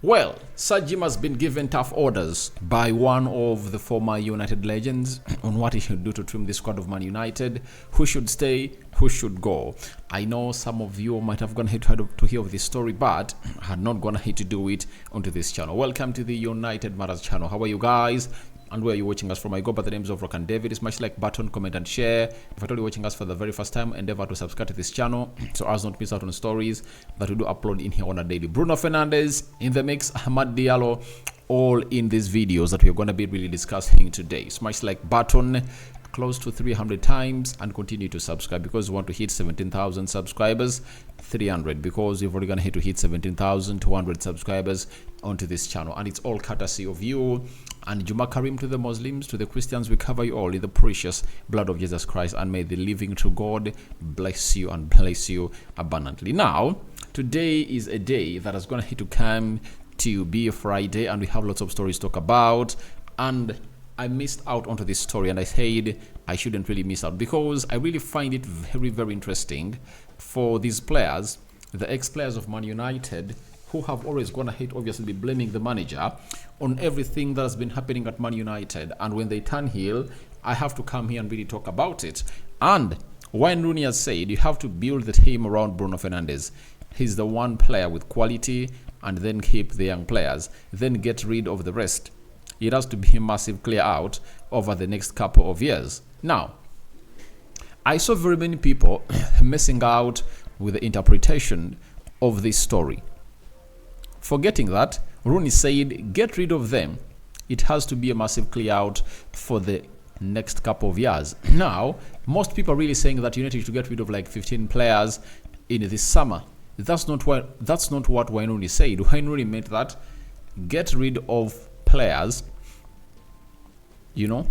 Well, Sir Jim has been given tough orders by one of the former United legends on what he should do to trim the squad of Man United, who should stay, who should go. I know some of you might have gone ahead to hear of this story, but had not gone ahead to do it onto this channel. Welcome to the United Matters channel. How are you guys? And where are you watching us from? I go by the names of Rock and David. Smash like button, comment and share. If you're watching us for the very first time, endeavor to subscribe to this channel so as not miss out on stories that we do upload in here on a daily. Bruno Fernandes in the mix, Ahmad Diallo, all in these videos that we're going to be really discussing today. Smash like button close to 300 times and continue to subscribe because we want to hit 17,000 subscribers. 300 because we've already gonna hit to hit 17,200 subscribers onto this channel, and it's all courtesy of you. And Juma Karim to the Muslims, to the Christians, we cover you all in the precious blood of Jesus Christ, and may the living true God bless you and bless you abundantly. Now, today is a day that is gonna hit to come to be a Friday, and we have lots of stories to talk about. And I missed out onto this story, and I said I shouldn't really miss out because I really find it very, very interesting for these players, the ex-players of Man United, who have always gone ahead, obviously, blaming the manager on everything that has been happening at Man United. And when they turn heel, I have to come here and really talk about it. And when Rooney has said, you have to build the team around Bruno Fernandes. He's the one player with quality, and then keep the young players, then get rid of the rest. It has to be a massive clear out over the next couple of years. Now, I saw very many people messing out with the interpretation of this story, forgetting that Rooney said, get rid of them. It has to be a massive clear out for the next couple of years. Now, most people are really saying that you need to get rid of like 15 players in this summer. That's not what Wayne Rooney said. Wayne Rooney meant that get rid of players, in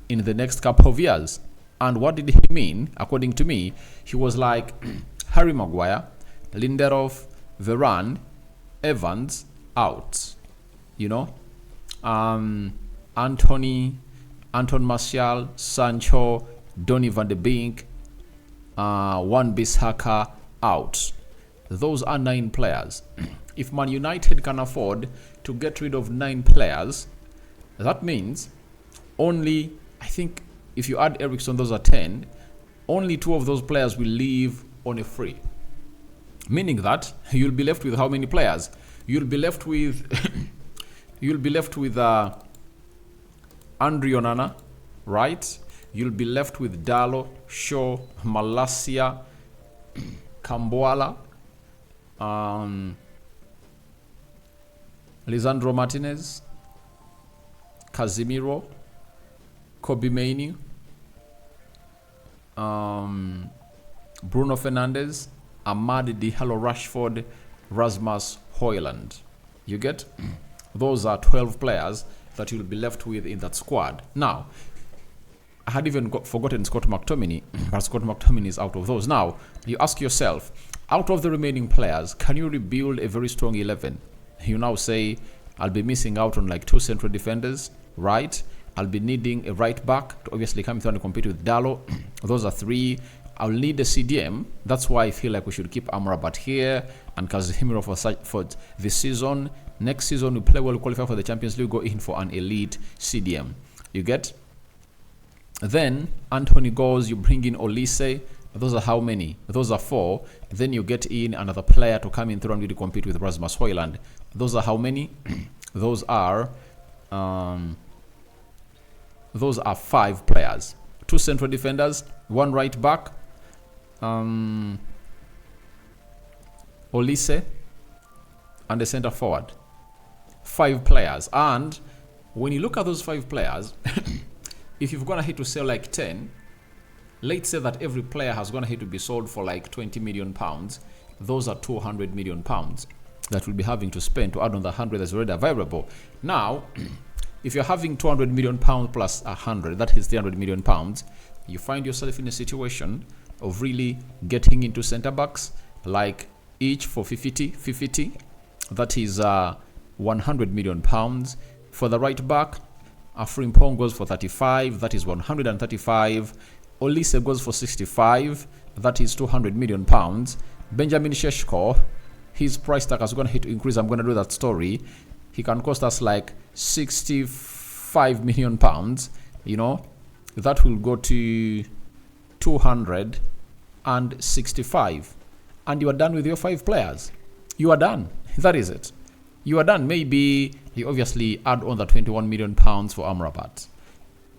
the next couple of years. And what did he mean? According to me, he was like Harry Maguire, Lindelof, Varane, Evans out. Anthony, Anton Martial, Sancho, Donny van de Beek, Wan-Bissaka out. Those are 9 players. If Man United can afford to get rid of 9 players, that means only, I think, if you add Ericsson, those are 10. Only 2 of those players will leave on a free. Meaning that you'll be left with how many players? You'll be left with Andre Onana, right? You'll be left with Diallo, Shaw, Malacia, Camboala, Lisandro Martinez, Casemiro, Kobe Mainoo, Bruno Fernandes, Ahmad Diallo, Rashford, Rasmus Højlund. You get? Those are 12 players that you'll be left with in that squad. Now, I had even forgotten Scott McTominay, but Scott McTominay is out of those. Now, you ask yourself, out of the remaining players, can you rebuild a very strong 11? You now say, I'll be missing out on like 2 central defenders, right? I'll be needing a right back to obviously come through and compete with Diallo. Those are 3. I'll need a CDM. That's why I feel like we should keep Amrabat here and Casemiro for this season. Next season, we play well, qualify for the Champions League, go in for an elite CDM. You get? Then Anthony goes, you bring in Olise. Those are how many? Those are 4. Then you get in another player to come in through and really compete with Rasmus Højlund. Those are how many? Those are 5 players. 2 central defenders, 1 right back, Olise, and a center forward. 5 players. And when you look at those 5 players, if you've gone ahead to sell like 10, let's say that every player has gone ahead to be sold for like 20 million pounds. Those are 200 million pounds that we'll be having to spend to add on the 100 that's already available. Now, if you're having 200 million pounds plus 100, that is 300 million pounds, you find yourself in a situation of really getting into center backs, like each for 50, that is 100 million pounds. For the right back, Frimpong goes for 35, that is 135. Olise goes for 65, that is 200 million pounds. Benjamin Šeško his price tag is going to hit to increase. I'm going to do that story. He can cost us like 65 million pounds. You know, that will go to 265, and you are done with your 5 players. You are done. That is it. You are done. Maybe you obviously add on the 21 million pounds for Amrabat,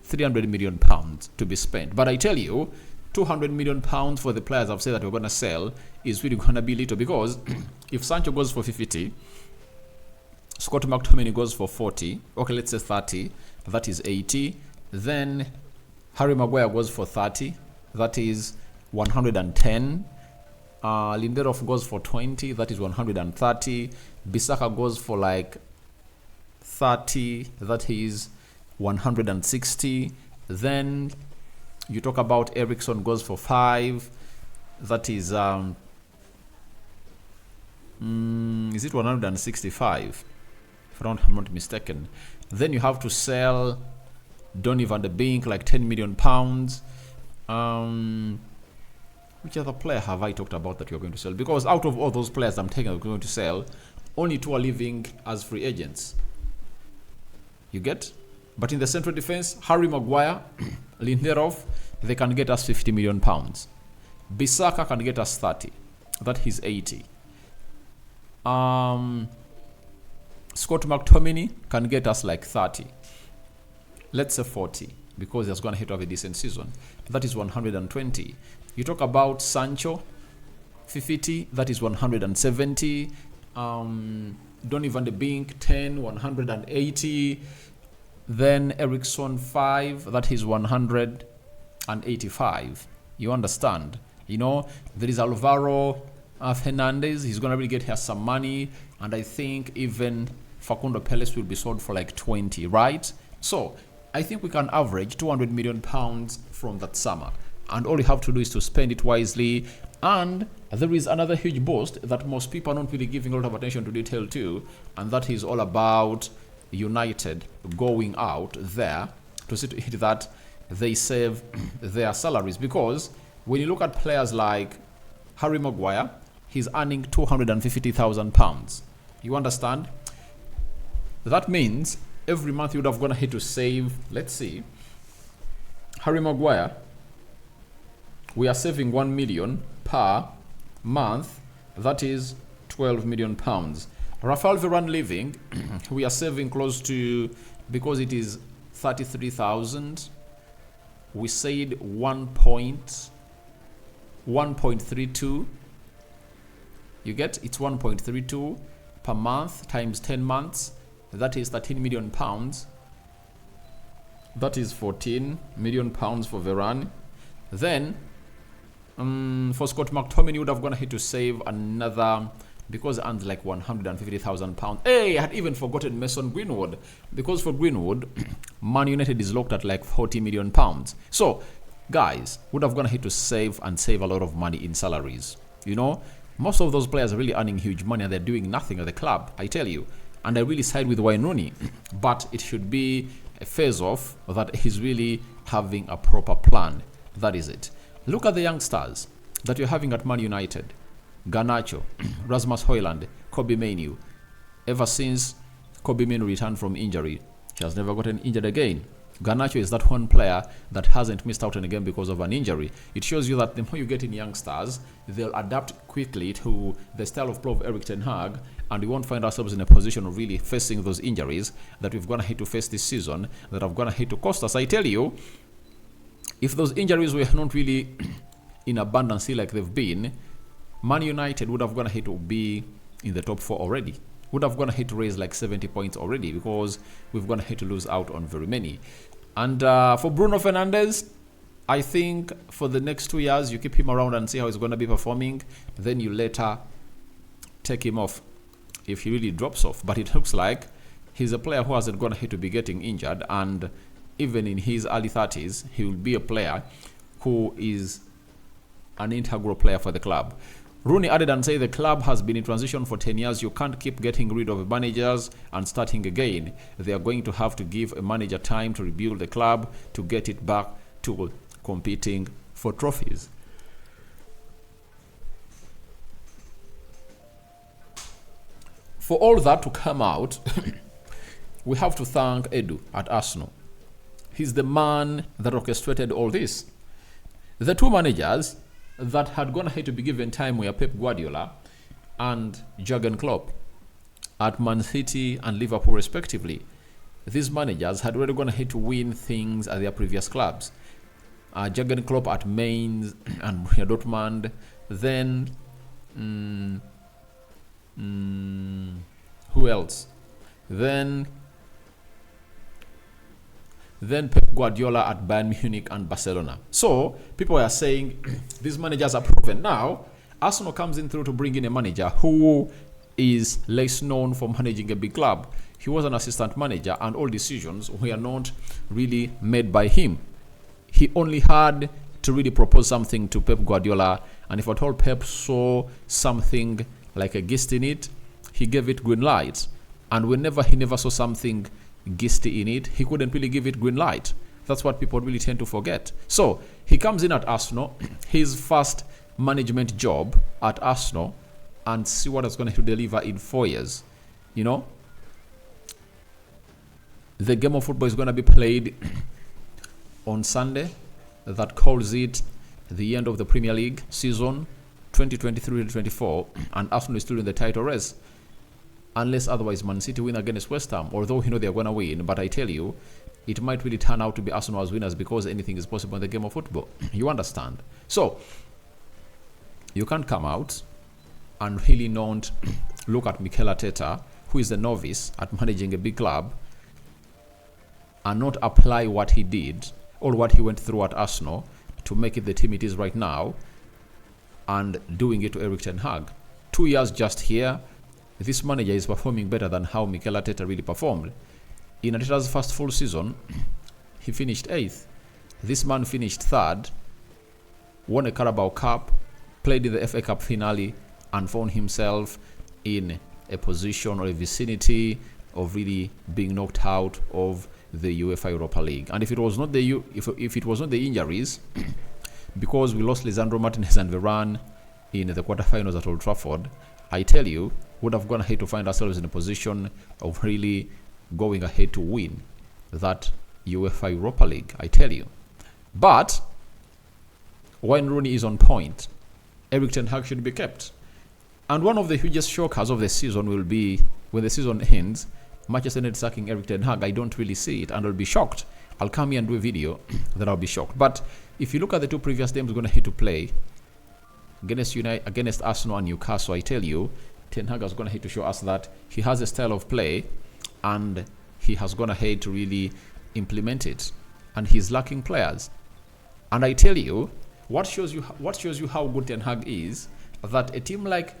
300 million pounds to be spent. But I tell you, 200 million pounds for the players I've said that we're going to sell is really going to be little, because if Sancho goes for 50, Scott McTominay goes for 40, okay, let's say 30, that is 80. Then Harry Maguire goes for 30, that is 110. Lindelof goes for 20, that is 130. Bissaka goes for like 30, that is 160. Then you talk about Eriksen goes for 5, that is it 165, if I'm not mistaken. Then you have to sell Donny van de Beek like 10 million pounds. Which other player have I talked about that you're going to sell? Because out of all those players I'm going to sell, only 2 are leaving as free agents. You get? But in the central defense, Harry Maguire, Lindelof, they can get us 50 million pounds. Bissaka can get us 30. That is 80. Scott McTominay can get us like 30. Let's say 40, because he's going to have a decent season. That is 120. You talk about Sancho, 50, that is 170. Donny van de Beek, 10, 180. Then Eriksen 5, that is 185. You understand? You know, there is Alvaro Fernandes. He's going to really get here some money. And I think even Facundo Perez will be sold for like 20, right? So I think we can average 200 million pounds from that summer. And all you have to do is to spend it wisely. And there is another huge boost that most people are not really giving a lot of attention to detail to. And that is all about United going out there to see to it that they save their salaries. Because when you look at players like Harry Maguire, he's earning 250,000 pounds. You understand? That means every month you would have gone ahead to save, let's see, Harry Maguire, we are saving 1 million per month. That is 12 million pounds. Rafael Varane leaving, we are saving close to, because it is 33,000, we said 1.32. You get, it's 1.32 per month times 10 months. That is 13 million pounds. That is 14 million pounds for Varane. Then for Scott McTominay, you would have gone ahead to save another, because it earns like 150,000 pounds. Hey, I had even forgotten Mason Greenwood, because for Greenwood, Man United is locked at like 40 million pounds. So, guys, would have gone ahead to save a lot of money in salaries. You know, most of those players are really earning huge money and they're doing nothing at the club, I tell you. And I really side with Wayne Rooney, but it should be a phase off that he's really having a proper plan. That is it. Look at the youngsters that you're having at Man United. Garnacho, Rasmus Højlund, Kobbie Mainoo. Ever since Kobbie Mainoo returned from injury, he has never gotten injured again. Garnacho is that one player that hasn't missed out on a game because of an injury. It shows you that the more you get in youngsters, they'll adapt quickly to the style of play of Erik Ten Hag, and we won't find ourselves in a position of really facing those injuries that we've gone ahead to face this season, that have gone ahead to cost us. I tell you, if those injuries were not really in abundance like they've been, Man United would have gone ahead to be in the top 4 already. Would have gone ahead to raise like 70 points already, because we've gone ahead to lose out on very many. And for Bruno Fernandes, I think for the next 2 years, you keep him around and see how he's going to be performing. Then you later take him off if he really drops off. But it looks like he's a player who hasn't gone ahead to be getting injured. And even in his early 30s, he will be a player who is an integral player for the club. Rooney added and said the club has been in transition for 10 years. You can't keep getting rid of managers and starting again. They are going to have to give a manager time to rebuild the club to get it back to competing for trophies. For all that to come out, we have to thank Edu at Arsenal. He's the man that orchestrated all this. The two managers that had gone ahead to be given time were Pep Guardiola and Jurgen Klopp at Man City and Liverpool respectively. These managers had already gone ahead to win things at their previous clubs. Jurgen Klopp at Mainz and Dortmund. Then, who else? Then Pep Guardiola at Bayern Munich and Barcelona. So people are saying these managers are proven. Now, Arsenal comes in through to bring in a manager who is less known for managing a big club. He was an assistant manager and all decisions were not really made by him. He only had to really propose something to Pep Guardiola, and if at all Pep saw something like a gist in it, he gave it green light. And whenever he never saw something gisty in it, he couldn't really give it green light. That's what people really tend to forget. So he comes in at Arsenal, his first management job at Arsenal, and see what it's going to deliver in 4 years. You know, the game of football is going to be played on Sunday. That calls it the end of the Premier League season 2023-24, and Arsenal is still in the title race. Unless otherwise Man City win against West Ham, although you know they're going to win, but I tell you, it might really turn out to be Arsenal as winners because anything is possible in the game of football. You understand? So, you can't come out and really not look at Mikel Arteta, who is a novice at managing a big club, and not apply what he did or what he went through at Arsenal to make it the team it is right now, and doing it to Erik Ten Hag. 2 years just here, this manager is performing better than how Mikel Arteta really performed. In Arteta's first full season, he finished 8th. This man finished 3rd, won a Carabao Cup, played in the FA Cup finale, and found himself in a position or a vicinity of really being knocked out of the UEFA Europa League. And if it was not the if it was not the injuries, because we lost Lisandro Martinez and Varane in the quarterfinals at Old Trafford, I tell you, would have gone ahead to find ourselves in a position of really going ahead to win that UEFA Europa League, I tell you. But when Rooney is on point, Erik Ten Hag should be kept. And one of the hugest shockers of the season will be when the season ends, Manchester United sacking Erik Ten Hag. I don't really see it, and I'll be shocked. I'll come here and do a video, then I'll be shocked. But if you look at the two previous games we're going to hit to play against Arsenal and Newcastle, I tell you, Ten Hag is going to hit to show us that he has a style of play, and he has gone ahead to really implement it, and he's lacking players. And I tell you, what shows you how good Ten Hag is, that a team like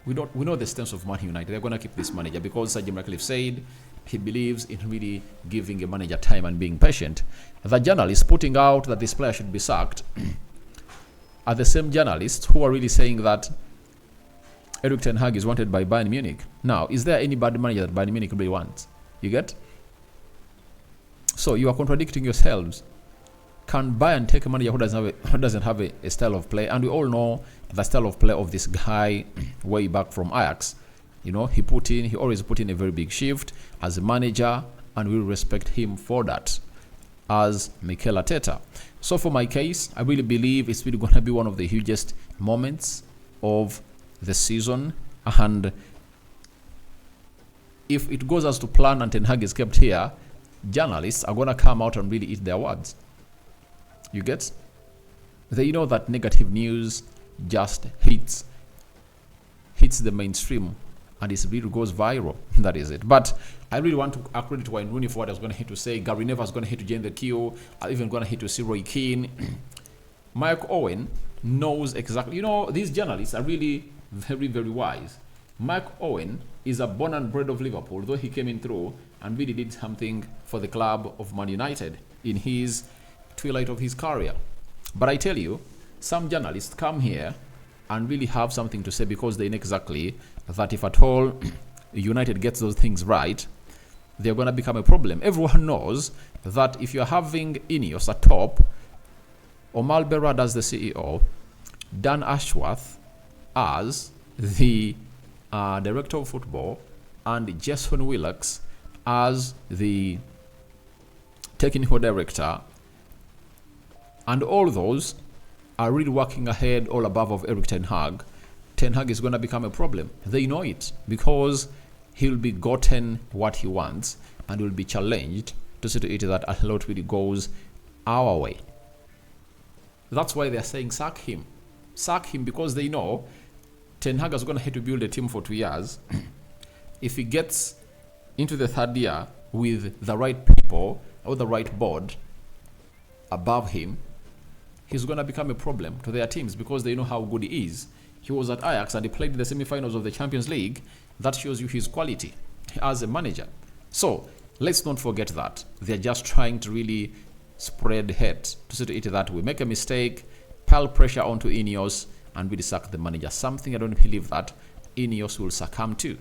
we know the stance of Man United. They're going to keep this manager because Sir Jim Ratcliffe said he believes in really giving a manager time and being patient. The journalists putting out that this player should be sacked are the same journalists who are really saying that Erik Ten Hag is wanted by Bayern Munich. Now, is there any bad manager that Bayern Munich really wants? You get? So you are contradicting yourselves. Can Bayern take a manager who doesn't have a style of play? And we all know the style of play of this guy way back from Ajax. You know, he always put in a very big shift as a manager, and we respect him for that as Mikel Arteta. So for my case, I really believe it's really going to be one of the hugest moments of the season, and if it goes as to plan and Ten Hag is kept here, journalists are going to come out and really eat their words. You get? They know that negative news just hits the mainstream, and it really goes viral. That is it. But I really want to accredit Wayne Rooney for what I was going to hit to say. Gary Neville's going to hit to join the queue. I'm even going to hit to see Roy Keane. Mike Owen knows exactly. You know, these journalists are really very, very wise. Mike Owen is a born and bred of Liverpool, though he came in through and really did something for the club of Man United in his twilight of his career. But I tell you, some journalists come here and really have something to say because they know exactly that if at all United gets those things right, they're going to become a problem. Everyone knows that if you're having Ineos at top, Omar Berrad as the CEO, Dan Ashworth as the director of football and Jason Willox as the technical director, and all those are really working ahead all above of Eric Ten Hag, Ten Hag is going to become a problem. They know it because he'll be gotten what he wants and will be challenged to see to it that a lot really goes our way. That's why they're saying sack him. Sack him because they know Ten Hag is going to have to build a team for 2 years. If he gets into the third year with the right people or the right board above him, he's going to become a problem to their teams because they know how good he is. He was at Ajax and he played in the semi-finals of the Champions League. That shows you his quality as a manager. So let's not forget that. They're just trying to really spread hate to say to it that we make a mistake, pile pressure onto Ineos, and we sack the manager. Something I don't believe that Ineos will succumb to,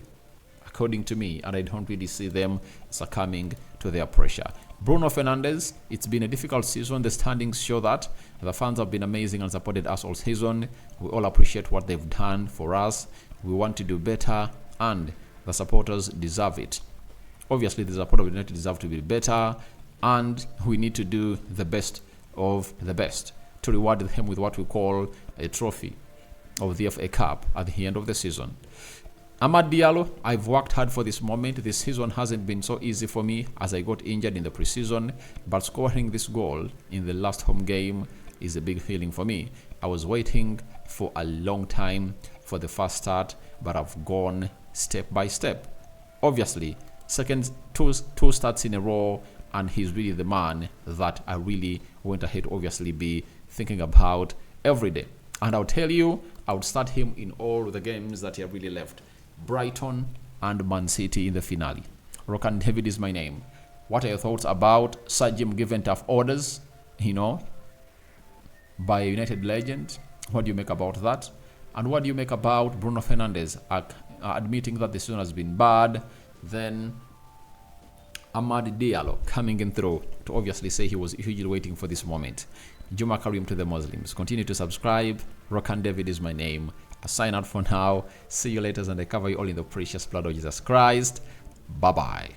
according to me, and I don't really see them succumbing to their pressure. Bruno Fernandes, it's been a difficult season. The standings show that. The fans have been amazing and supported us all season. We all appreciate what they've done for us. We want to do better, and the supporters deserve it. Obviously, the supporters of United deserve to be better, and we need to do the best of the best to reward them with what we call a trophy of the FA Cup at the end of the season. Amad Diallo, I've worked hard for this moment. This season hasn't been so easy for me as I got injured in the preseason, but scoring this goal in the last home game is a big feeling for me. I was waiting for a long time for the first start, but I've gone step by step. Obviously, two starts in a row, and he's really the man that I really went ahead to obviously be thinking about every day. And I'll tell you, I would start him in all the games that he have really left. Brighton and Man City in the finale. Rokan David is my name. What are your thoughts about Sir Jim giving tough orders, by a United legend? What do you make about that? And what do you make about Bruno Fernandes admitting that the season has been bad? Then Amad Diallo coming in through to obviously say he was hugely waiting for this moment. Juma Karim to the Muslims. Continue to subscribe. Rokan David is my name. I sign out for now. See you later, and I cover you all in the precious blood of Jesus Christ. Bye-bye.